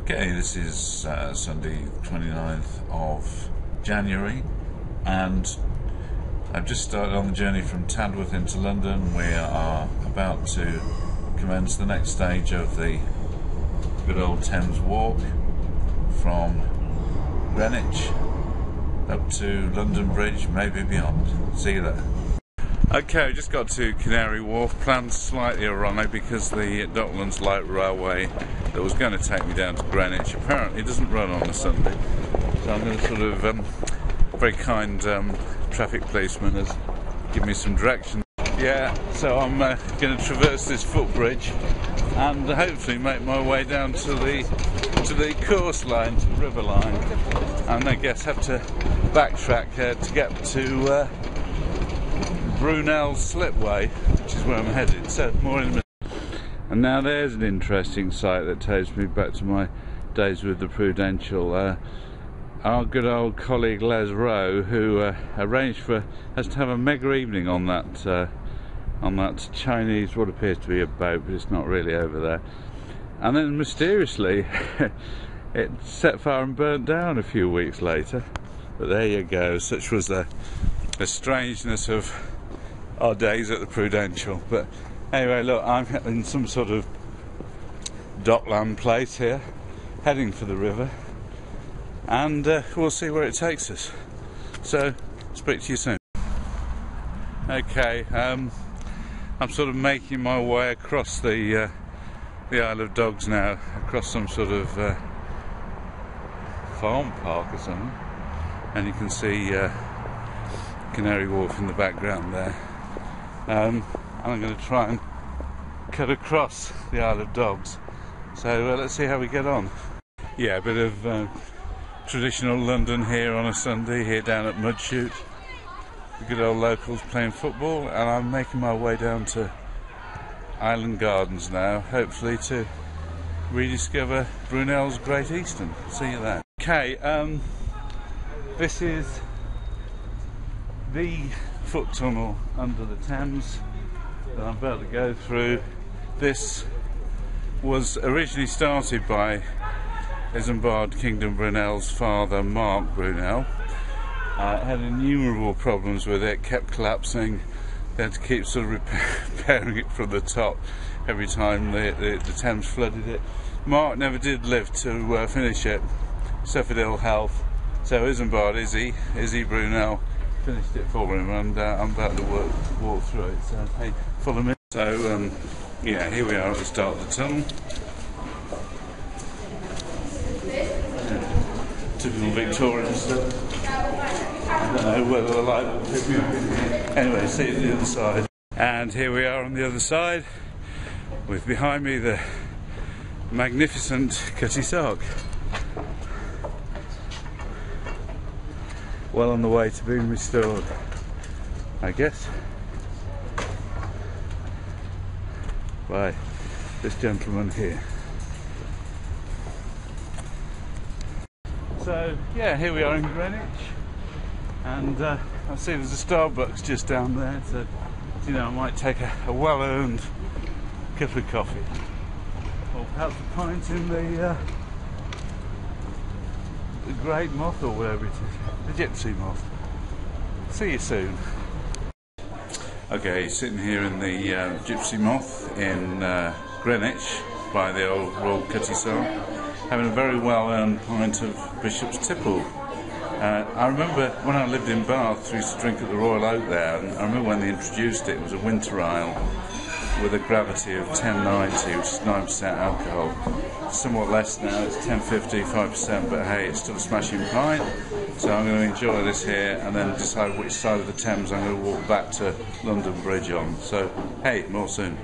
Okay, this is Sunday 29th of January, and I've just started on the journey from Tadworth into London. We are about to commence the next stage of the good old Thames Walk from Greenwich up to London Bridge, maybe beyond. See you there. Okay, we just got to Canary Wharf. Planned slightly awry because the Docklands Light Railway that was going to take me down to Greenwich apparently doesn't run on a Sunday. So I'm going to sort of, very kind traffic policeman has given me some direction. Yeah, so I'm going to traverse this footbridge and hopefully make my way down to the course line, to the river line, and I guess have to backtrack to get to Brunel's Slipway, which is where I'm headed. So more in a minute. And now there's an interesting site that takes me back to my days with the Prudential. Our good old colleague Les Rowe, who arranged for us to have a mega evening on that Chinese, what appears to be a boat, but it's not really over there. And then mysteriously, it set fire and burnt down a few weeks later. But there you go. Such was the strangeness of our days at the Prudential. But anyway, look, I'm in some sort of dockland place here, heading for the river, and we'll see where it takes us. So, speak to you soon. Okay, I'm sort of making my way across the Isle of Dogs now, across some sort of farm park or something, and you can see Canary Wharf in the background there. And I'm going to try and cut across the Isle of Dogs. So let's see how we get on. Yeah, a bit of traditional London here on a Sunday, here down at Mudshoot. The good old locals playing football, and I'm making my way down to Island Gardens now, hopefully to rediscover Brunel's Great Eastern. See you there. Okay, this is the foot tunnel under the Thames that I'm about to go through. This was originally started by Isambard Kingdom Brunel's father, Mark Brunel. Had innumerable problems with it, kept collapsing. They had to keep sort of repairing it from the top every time the Thames flooded it. Mark never did live to finish it, suffered ill health, so Isambard, Izzy Brunel, finished it for him, and I'm about to walk through it, so hey, follow me. So yeah, here we are at the start of the tunnel. Typical Victorian stuff. I don't know whether the light will pick me up in here. Anyway, see you at the other side. And here we are on the other side, with behind me the magnificent Cutty Sark. Well on the way to being restored, I guess, by this gentleman here. So yeah, here we are in Greenwich, and I see there's a Starbucks just down there, so you know, I might take a well-earned cup of coffee, or perhaps a pint in the Great Moth, or whatever it is, the Gypsy Moth. See you soon. Okay, sitting here in the Gypsy Moth in Greenwich by the old Royal Cutty Sark, having a very well-earned pint of Bishop's Tipple. I remember when I lived in Bath, we used to drink at the Royal Oak there, and I remember when they introduced it, it was a winter ale with a gravity of 1090, which is 9% alcohol. Somewhat less now, it's 1050, 5%, but hey, it's still a smashing pint. So I'm going to enjoy this here and then decide which side of the Thames I'm going to walk back to London Bridge on. So hey, more soon.